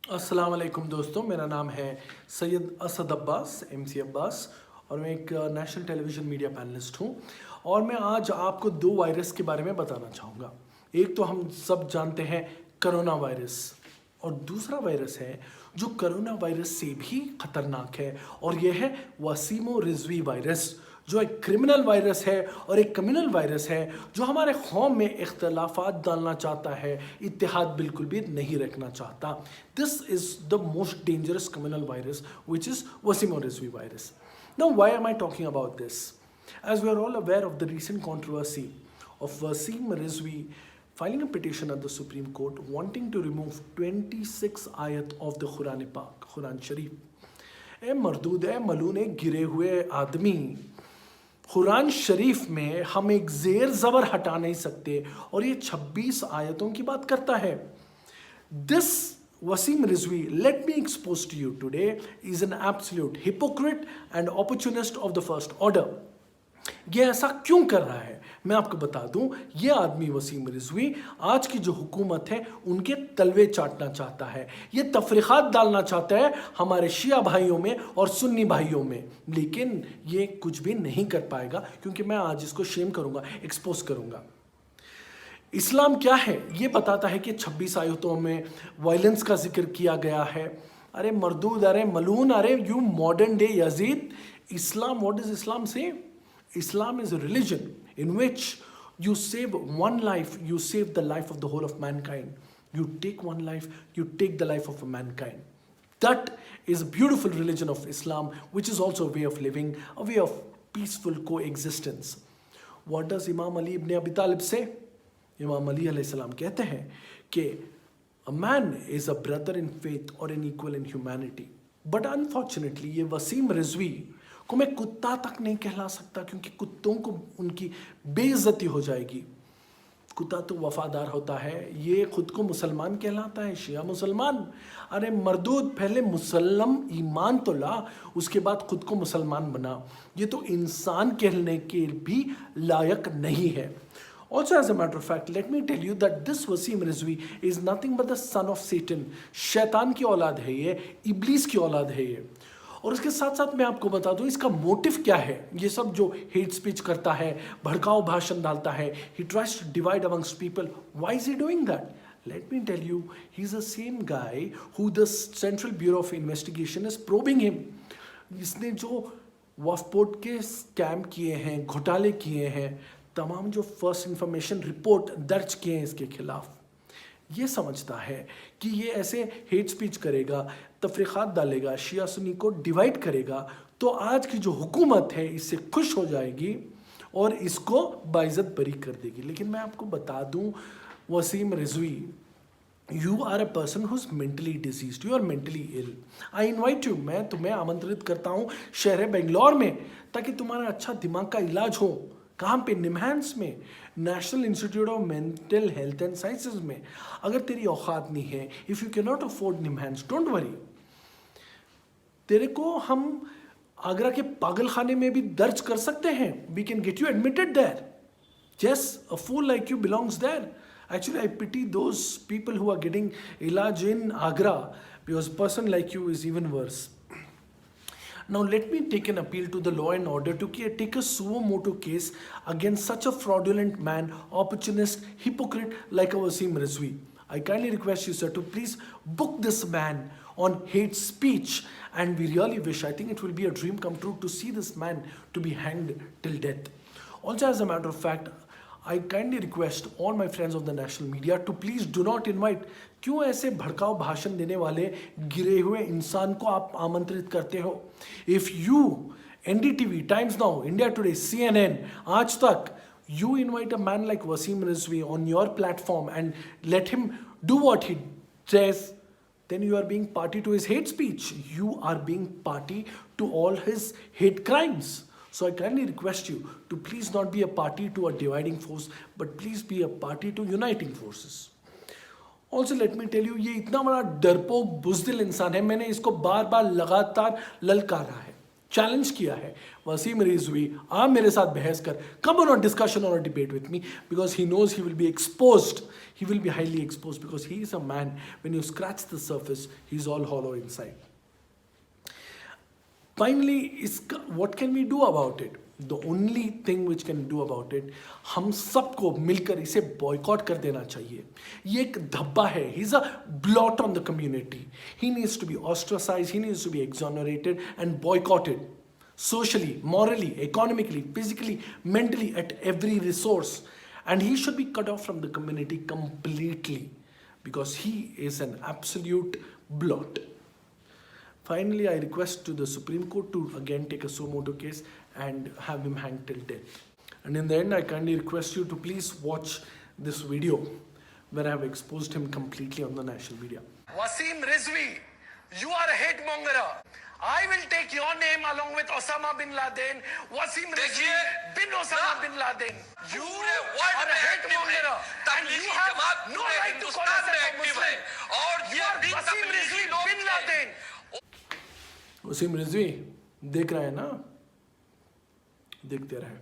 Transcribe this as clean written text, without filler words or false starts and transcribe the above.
अस्सलाम वालेकुम दोस्तों, मेरा नाम है सैयद असद अब्बास एमसी अब्बास और मैं एक नेशनल टेलीविज़न मीडिया पैनलिस्ट हूँ। और मैं आज आपको दो वायरस के बारे में बताना चाहूँगा। एक तो हम सब जानते हैं करोना वायरस, और दूसरा वायरस है जो करोना वायरस से भी खतरनाक है, और यह है वसीमो रिजवी वायरस, जो एक क्रिमिनल वायरस है और एक कम्युनल वायरस है जो हमारे कौम में इख्तलाफात डालना चाहता है, इत्तेहाद बिल्कुल भी नहीं रखना चाहता। This is the most dangerous communal virus which is Waseem Rizvi virus. Now, why am I talking about this? As we are all aware of the recent controversy of Wasim Rizvi filing a petition at the Supreme Court wanting to remove 26 ayat of the Quran Pak, Quran Sharif. ए मरदूद है मलून एक गिरे हुए आदमी, कुरान शरीफ में हम एक जेर ज़बर हटा नहीं सकते और ये 26 आयतों की बात करता है. This Wasim Rizvi, let me expose to you today, is an absolute hypocrite and opportunist of the first order. ये ऐसा क्यों कर रहा है मैं आपको बता दूं. ये आदमी वसीम रिजवी आज की जो हुकूमत है उनके तलवे चाटना चाहता है. ये तफरीक़ात डालना चाहता है हमारे शिया भाइयों में और सुन्नी भाइयों में, लेकिन ये कुछ भी नहीं कर पाएगा क्योंकि मैं आज इसको शेम करूंगा, एक्सपोज करूंगा. इस्लाम क्या है ये बताता है कि 26 आयतों में वायलेंस का जिक्र किया गया है. अरे मरदूद, अरे मलून, अरे you modern day Yazid. Islam, what does Islam say? Islam is a religion in which you save one life, you save the life of the whole of mankind. You take one life, you take the life of a mankind. That is a beautiful religion of Islam, which is also a way of living, a way of peaceful coexistence. What does Imam Ali ibn Abi Talib say? Imam Ali alayhi salam कहते हैं कि a man is a brother in faith or an equal in humanity. But unfortunately ये वसीम रिजवी को मैं कुत्ता तक नहीं कहला सकता क्योंकि कुत्तों को उनकी बेइज्जती हो जाएगी. कुत्ता तो वफादार होता है, ये खुद को मुसलमान कहलाता है, शिया मुसलमान. अरे मरदूद, पहले मुसलम ईमान तो ला, उसके बाद खुद को मुसलमान बना. ये तो इंसान कहने के भी लायक नहीं है. Also, as a matter of fact, let me tell you that this Wasim Rizvi is nothing but the son of Satan. शैतान की औलाद है ये, इब्लीस की औलाद है ये. और इसके साथ साथ मैं आपको बता दूं इसका मोटिव क्या है. ये सब जो हेट स्पीच करता है, भड़काऊ भाषण डालता है, he tries to divide amongst people. Why is he doing that? Let me tell you, he's the same guy who the Central Bureau of Investigation is probing him. इसने जो वक्फ बोर्ड के scam किए हैं, घोटाले किए हैं, तमाम जो फर्स्ट इंफॉर्मेशन रिपोर्ट दर्ज किए हैं इसके खिलाफ, ये समझता है कि ये ऐसे हेट स्पीच करेगा, तफरीक़ात डालेगा, शिया सुन्नी को डिवाइड करेगा, तो आज की जो हुकूमत है इससे खुश हो जाएगी और इसको बाइज़्ज़त बरी कर देगी. लेकिन मैं आपको बता दूं Wasim Rizvi, you are a person who is mentally diseased, you are mentally ill. I invite you, मैं तुम्हें आमंत्रित करता हूँ शहर बेंगलोर में, ताकि तुम्हारा अच्छा दिमाग का इलाज हो. कहाँ पे? निमहांस में, national institute of mental health and sciences में. अगर तेरी औकात नहीं है, if you can not afford NIMHANS, don't worry, तेरे को हम आगरा के पागल खाने में भी दर्ज कर सकते हैं. We can get you admitted there. Yes, a fool like you belongs there. Actually, I pity those people who are getting ilaj in Agra, because a person like you is even worse. Now, let me take an appeal to the law and order to take a suo motu case against such a fraudulent man, opportunist, hypocrite like Wasim Rizvi. I kindly request you, sir, to please book this man on hate speech, and we really wish, I think it will be a dream come true to see this man to be hanged till death. Also, as a matter of fact, I kindly request all my friends of the national media to please do not invite. क्यों ऐसे भड़काऊ भाषण देने वाले गिरे हुए इंसान को आप आमंत्रित करते हो? If you, NDTV, Times Now, India Today, CNN, आज तक, you invite a man like Wasim Rizvi on your platform and let him do what he says, then you are being party to his hate speech. You are being party to all his hate crimes. So I kindly request you to please not be a party to a dividing force, but please be a party to uniting forces. Also, let me tell you, ये इतना बड़ा डरपोक बुज़दिल इंसान है, मैंने इसको बार बार लगातार ललकारा है. चैलेंज किया है, वसीम रिजवी आप मेरे साथ बहस कर, कम ऑन डिस्कशन और debate with me, because he knows he will be exposed, he will be highly exposed because he is a man, when you scratch the surface he is all hollow inside. Finally, what can we do about it? The only thing which can do about it, हम सबको मिलकर इसे boycott कर देना चाहिए. ये एक धब्बा है, he is a blot on the community. He needs to be ostracized, he needs to be exonerated and boycotted. Socially, morally, economically, physically, mentally, at every resource. And he should be cut off from the community completely because he is an absolute blot. Finally, I request to the Supreme Court to again take a suo motu case and have him hanged till death. And in the end, I kindly request you to please watch this video where I have exposed him completely on the national media. Wasim Rizvi, you are a hate mongerer. I will take your name along with Osama bin Laden, Wasim Rizvi bin Osama bin Laden. You are a hate mongerer and you have no right to call yourself a Muslim. You are Wasim Rizvi bin Laden. Wasim Rizvi देख रहे हैं ना, देखते रहे.